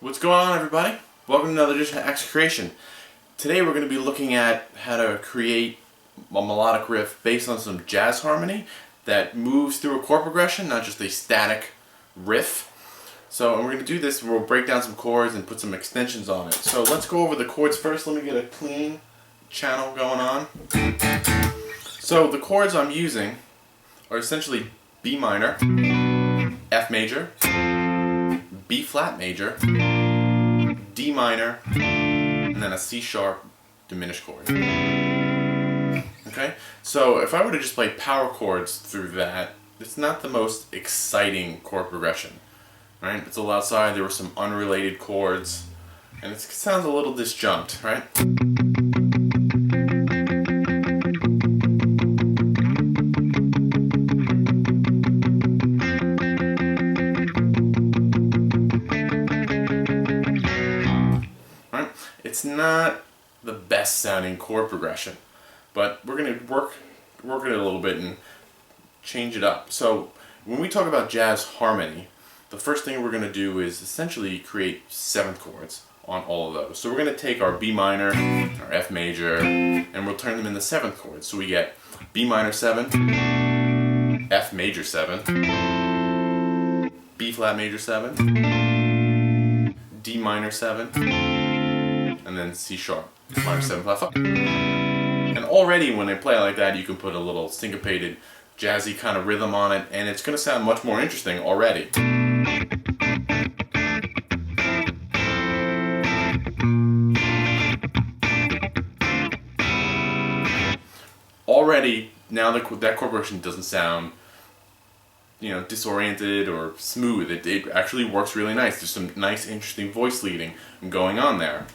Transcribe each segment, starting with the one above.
What's going on, everybody? Welcome to another edition of Axe Creation. Today we're going to be looking at how to create a melodic riff based on some jazz harmony that moves through a chord progression, not just a static riff. So we're going to do this, we'll break down some chords and put some extensions on it. So let's go over the chords first. Let me get a clean channel going on. So the chords I'm using are essentially B minor, F major, B flat major, D minor, and then a C sharp diminished chord. Okay? So if I were to just play power chords through that, it's not the most exciting chord progression. Right? It's a little outside, there were some unrelated chords, and it sounds a little disjunct, right? It's not the best sounding chord progression, but we're going to work it a little bit and change it up. So when we talk about jazz harmony, the first thing we're going to do is essentially create seventh chords on all of those. So we're going to take our B minor, our F major, and we'll turn them into seventh chords. So we get B minor 7, F major 7, B flat major 7, D minor 7, and then C sharp minor 7 flat 5. And already when I play like that, you can put a little syncopated, jazzy kind of rhythm on it, and it's going to sound much more interesting already. Already, now that chord progression doesn't sound, disoriented or smooth. It actually works really nice. There's some nice, interesting voice leading going on there.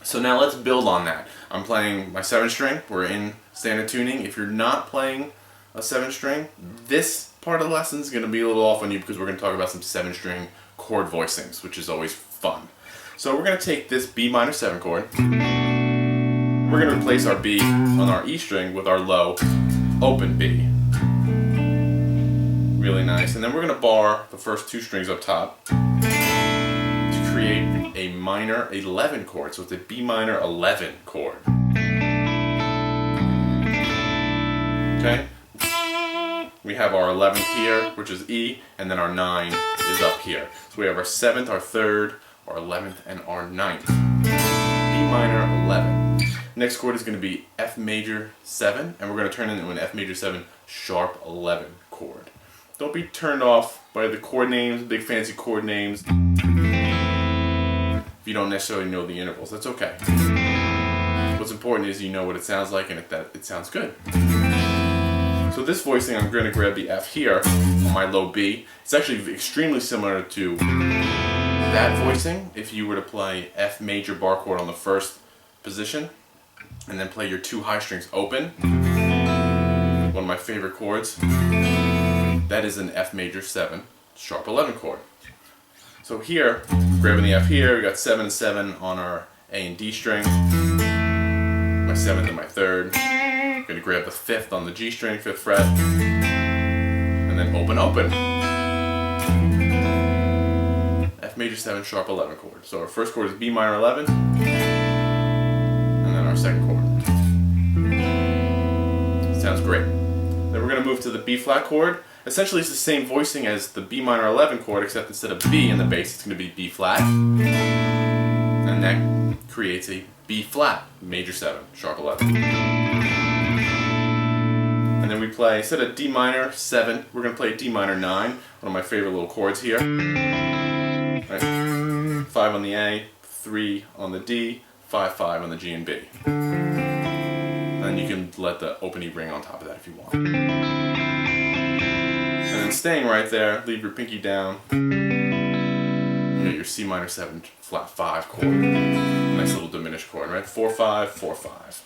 So now let's build on that. I'm playing my 7-string. We're in standard tuning. If you're not playing a 7-string, this part of the lesson is going to be a little off on you because we're going to talk about some 7-string chord voicings, which is always fun. So we're going to take this B minor 7 chord. We're going to replace our B on our E string with our low open B. Really nice. And then we're going to bar the first 2 strings up top to create a minor 11 chord. So it's a B minor 11 chord. Okay? We have our 11th here, which is E, and then our 9 is up here. So we have our 7th, our 3rd, our 11th, and our 9th. B minor 11. Next chord is going to be F major 7, and we're going to turn it into an F major 7 sharp 11 chord. Don't be turned off by the chord names, big fancy chord names, if you don't necessarily know the intervals. That's okay. What's important is you know what it sounds like and that it sounds good. So this voicing, I'm going to grab the F here on my low B. It's actually extremely similar to that voicing if you were to play F major bar chord on the first position and then play your 2 high strings open. One of my favorite chords. That is an F major 7 sharp 11 chord. So here, grabbing the F here, we got 7 and 7 on our A and D string. My 7th and my 3rd. I'm going to grab the 5th on the G string, 5th fret. And then open, open. F major 7 sharp 11 chord. So our first chord is B minor 11. And then our second chord. Sounds great. Then we're going to move to the B flat chord. Essentially it's the same voicing as the B minor 11 chord, except instead of B in the bass it's going to be B flat. And that creates a B flat major 7 sharp 11. And then we play, instead of D minor 7, we're going to play D minor 9, one of my favorite little chords here. Right. 5 on the A, 3 on the D, 5, 5 on the G and B. And you can let the open E ring on top of that if you want. And then staying right there, leave your pinky down. You got your C minor 7 flat 5 chord. Nice little diminished chord, right? 4, 5, 4, 5.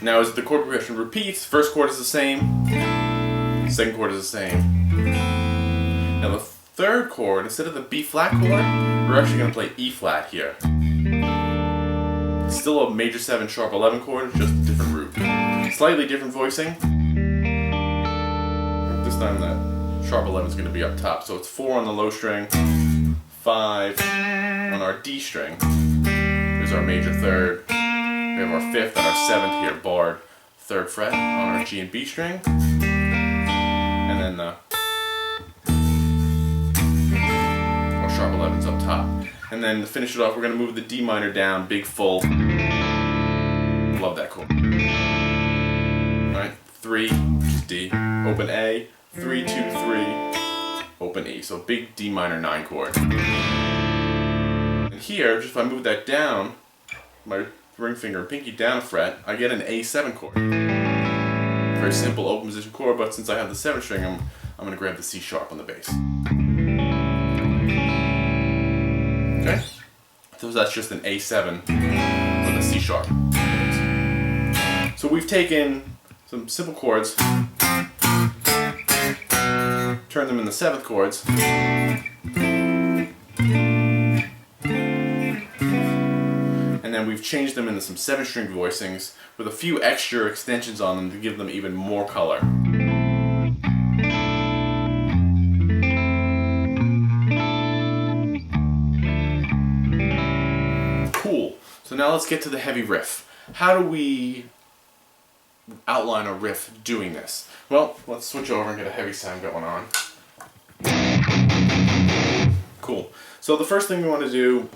Now as the chord progression repeats, first chord is the same, second chord is the same. Now the third chord, instead of the B flat chord, we're actually going to play E flat here. It's still a major 7 sharp 11 chord, just a different root. Slightly different voicing. This time that sharp 11 is going to be up top. So it's 4 on the low string, 5 on our D string. Here's our major third. We have our 5th and our 7th here, barred 3rd fret on our G and B string. And then our sharp 11's up top. And then to finish it off, we're going to move the D minor down, big full. Love that chord. Alright, 3, which is D, open A, 3, 2, 3, open E. So big D minor 9 chord. And here, just if I move that down, my ring finger and pinky down a fret, I get an A7 chord. Very simple open position chord, but since I have the 7th string, I'm going to grab the C sharp on the bass. Okay? So that's just an A7 with a C sharp. So we've taken some simple chords, turned them into 7th chords, and then we've changed them into some 7-string voicings with a few extra extensions on them to give them even more color. Cool. So now let's get to the heavy riff. How do we outline a riff doing this? Well, let's switch over and get a heavy sound going on. Cool. So the first thing we want to do,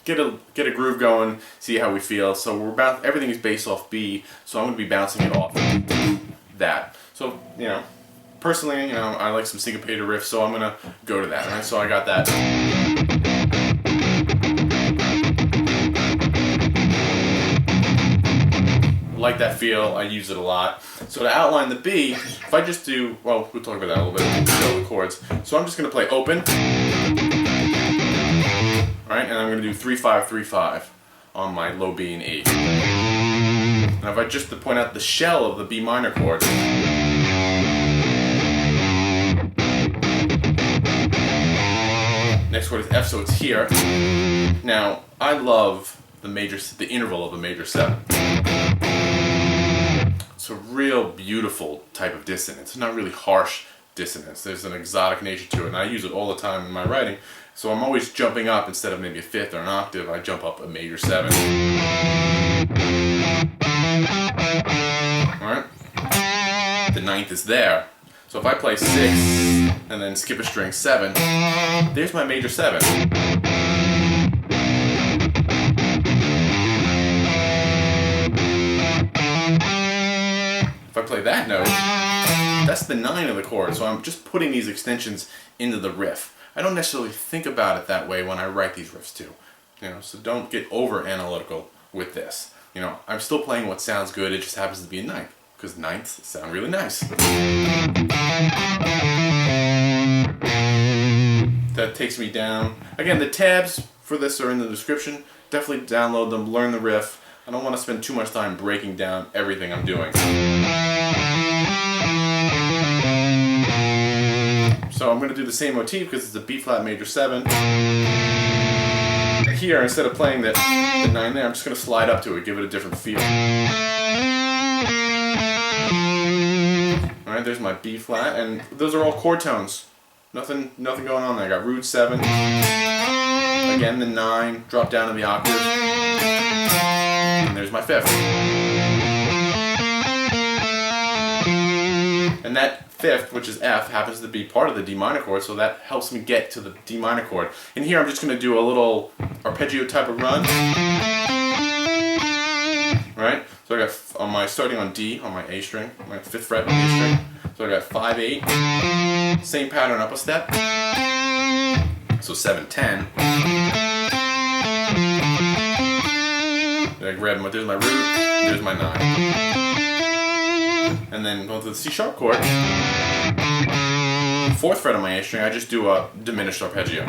get a groove going, see how we feel. So everything is based off B, so I'm going to be bouncing it off that. So, personally, I like some syncopated riffs, so I'm going to go to that. Right? So I got that. Like that feel, I use it a lot. So to outline the B, if I just do, we'll talk about that a little bit, we'll show the chords. So I'm just going to play open, alright, and I'm going to do 3-5, 3-5 on my low B and E. Now if I just to point out the shell of the B minor chord, next chord is F, so it's here. Now I love the interval of a major 7. It's a real beautiful type of dissonance. It's not really harsh dissonance. There's an exotic nature to it, and I use it all the time in my writing. So I'm always jumping up instead of maybe a 5th or an octave. I jump up a major 7. Alright? The 9th is there. So if I play 6 and then skip a string 7, there's my major 7. If I play that note, that's the 9 of the chord, so I'm just putting these extensions into the riff. I don't necessarily think about it that way when I write these riffs too. So don't get over analytical with this. I'm still playing what sounds good, it just happens to be a 9th, because 9ths sound really nice. That takes me down. Again, the tabs for this are in the description. Definitely download them, learn the riff. I don't want to spend too much time breaking down everything I'm doing. So I'm going to do the same motif because it's a B flat major 7. And here, instead of playing the 9 there, I'm just going to slide up to it, give it a different feel. Alright, there's my B flat, and those are all chord tones. Nothing going on there. I got root 7. Again, the 9, drop down to the octave. And there's my 5th. And that 5th, which is F, happens to be part of the D minor chord, so that helps me get to the D minor chord. And here I'm just going to do a little arpeggio type of run. Right? So I got starting on D, on my A string, my 5th fret on A string. So I got 5, 8, same pattern up a step. So 7, 10. I grab there's my root, there's my 9. And then go to the C sharp chord. 4th fret on my A string, I just do a diminished arpeggio.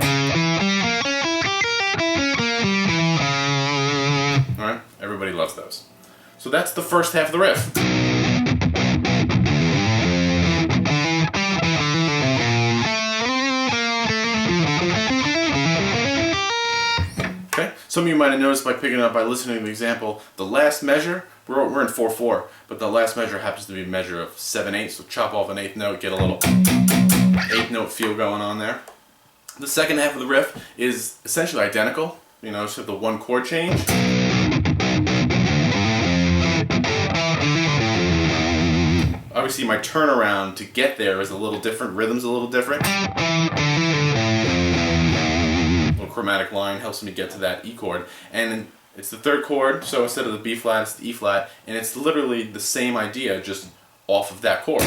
Alright, everybody loves those. So that's the first half of the riff. Okay, some of you might have noticed by picking up by listening to the example, the last measure, we're in 4/4, but the last measure happens to be a measure of 7/8, so chop off an 8th note, get a little 8th note feel going on there. The second half of the riff is essentially identical. You know, so the one chord change. Obviously my turnaround to get there is a little different, rhythm's a little different. A little chromatic line helps me get to that E chord. And it's the third chord, so instead of the B flat, it's the E flat, and it's literally the same idea, just off of that chord.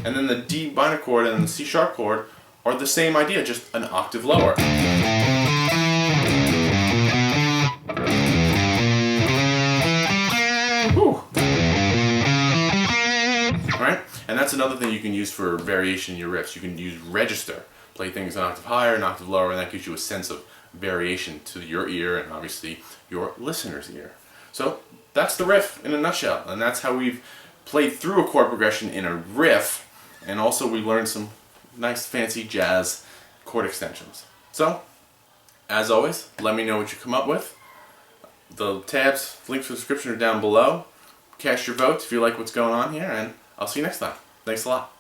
And then the D minor chord and the C sharp chord are the same idea, just an octave lower. Alright? And that's another thing you can use for variation in your riffs. You can use register. Play things an octave higher, an octave lower, and that gives you a sense of variation to your ear and obviously your listener's ear. So that's the riff in a nutshell. And that's how we've played through a chord progression in a riff. And also we learned some nice fancy jazz chord extensions. So, as always, let me know what you come up with. The tabs, links to the description are down below. Cast your votes if you like what's going on here, and I'll see you next time. Thanks a lot.